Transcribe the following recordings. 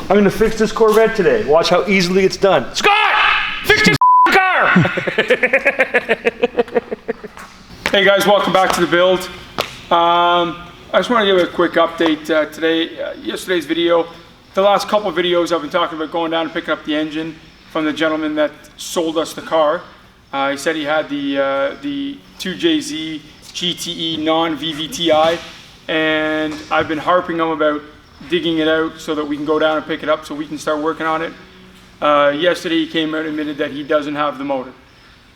I'm gonna fix this Corvette today. Watch how easily it's done. Scott! Fix this car! Hey guys, welcome back to the build. I just want to give a quick update today. Yesterday's video, the last couple of videos I've been talking about going down and picking up the engine from the gentleman that sold us the car. He said he had the 2JZ GTE non-VVTi, and I've been harping him about digging it out so that we can go down and pick it up so we can start working on it. Yesterday he came out and admitted that he doesn't have the motor,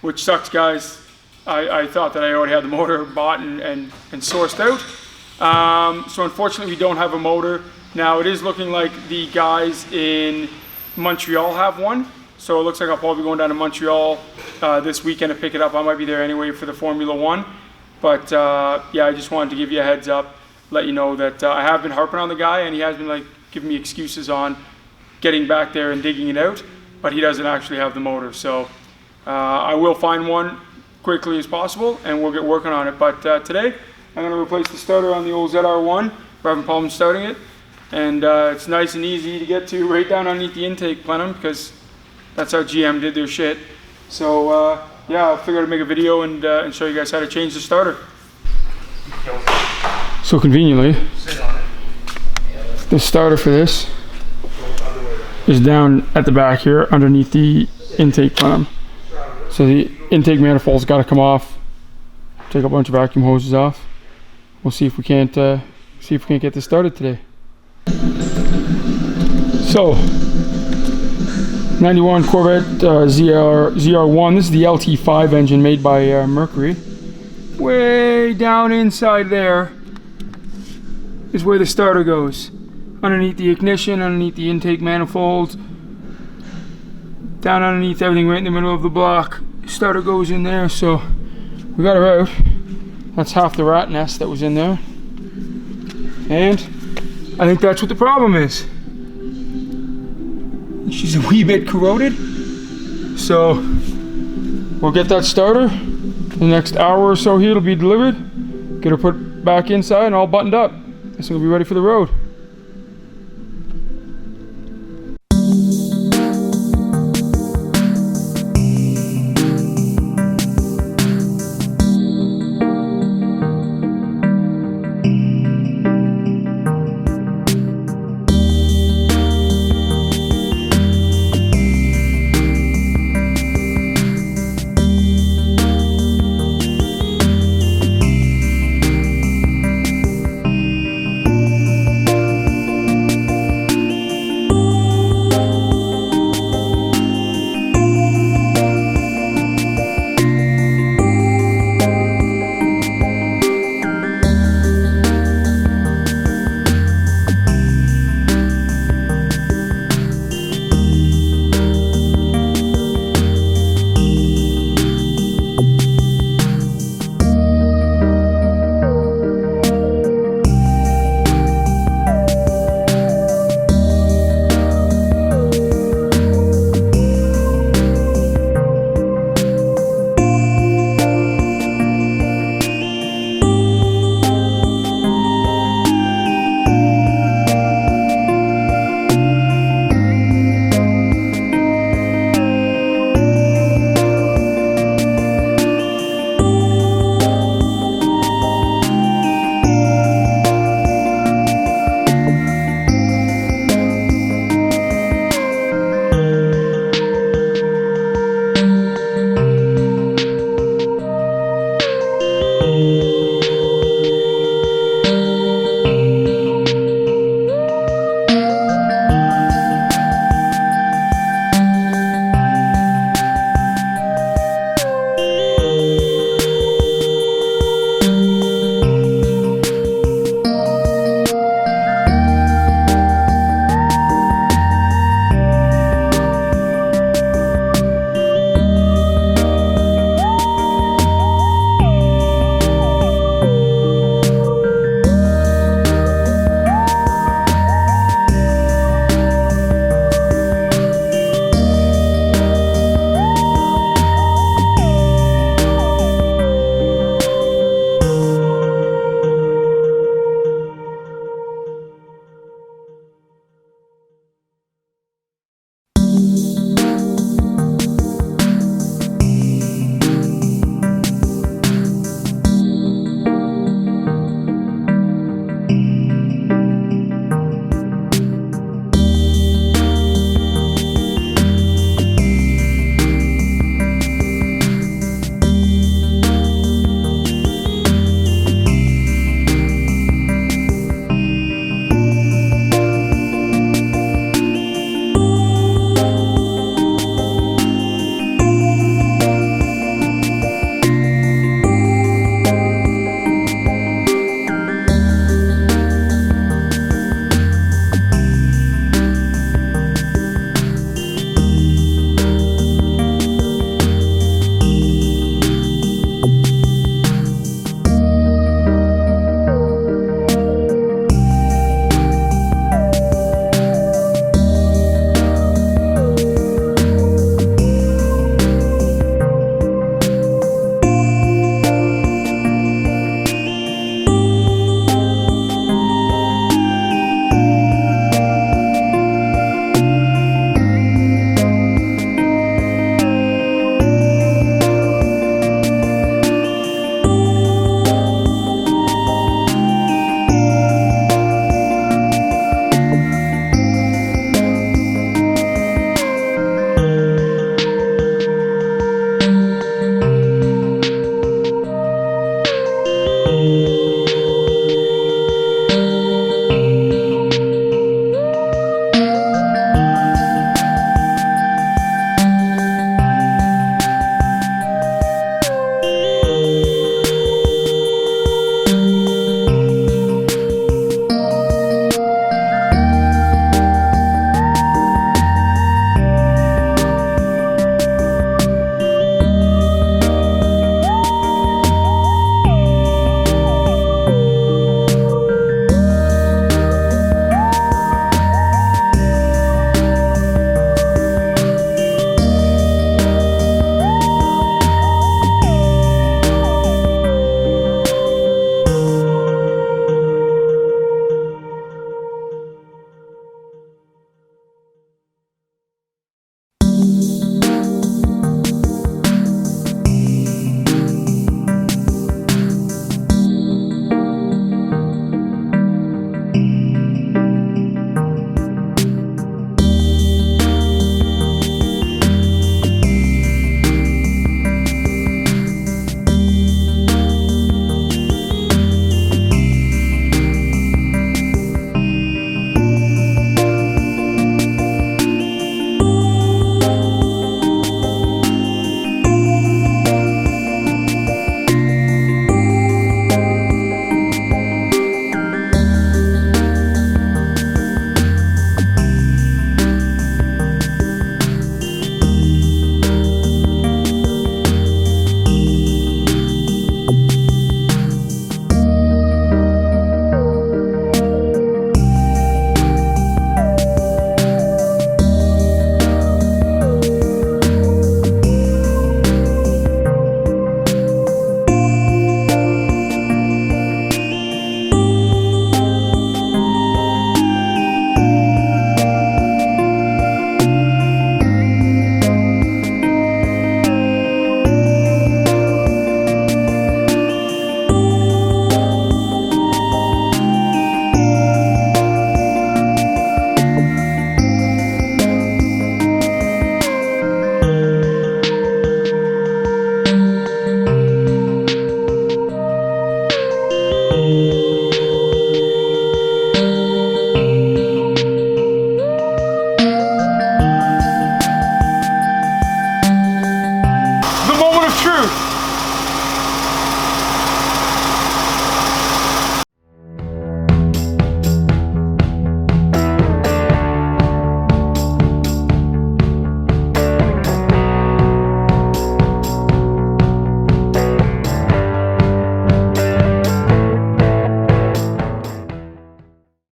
which sucks, guys. I thought that I already had the motor bought and sourced out. So unfortunately we don't have a motor. Now it is looking like the guys in Montreal have one. So it looks like I'll probably be going down to Montreal this weekend to pick it up. I might be there anyway for the Formula 1. But yeah, I just wanted to give you a heads up, let you know that I have been harping on the guy, and he has been like giving me excuses on getting back there and digging it out, but he doesn't actually have the motor. So I will find one quickly as possible and we'll get working on it. But today I'm going to replace the starter on the old ZR1. We're having problems starting it, and it's nice and easy to get to right down underneath the intake plenum, because that's how GM did their shit. So yeah, I'll figure out to make a video and show you guys how to change the starter. So conveniently, the starter for this is down at the back here underneath the intake plenum. So the intake manifold's got to come off. Take a bunch of vacuum hoses off. We'll see if we can't get this started today. So 91 Corvette ZR1. This is the LT5 engine made by Mercury. Way down inside there is where the starter goes. Underneath the ignition, underneath the intake manifold, down underneath everything, right in the middle of the block. Starter goes in there, so we got her out. That's half the rat nest that was in there. And I think that's what the problem is. She's a wee bit corroded. So we'll get that starter. The next hour or so here it'll be delivered. Get her put back inside and all buttoned up. This will be ready for the road.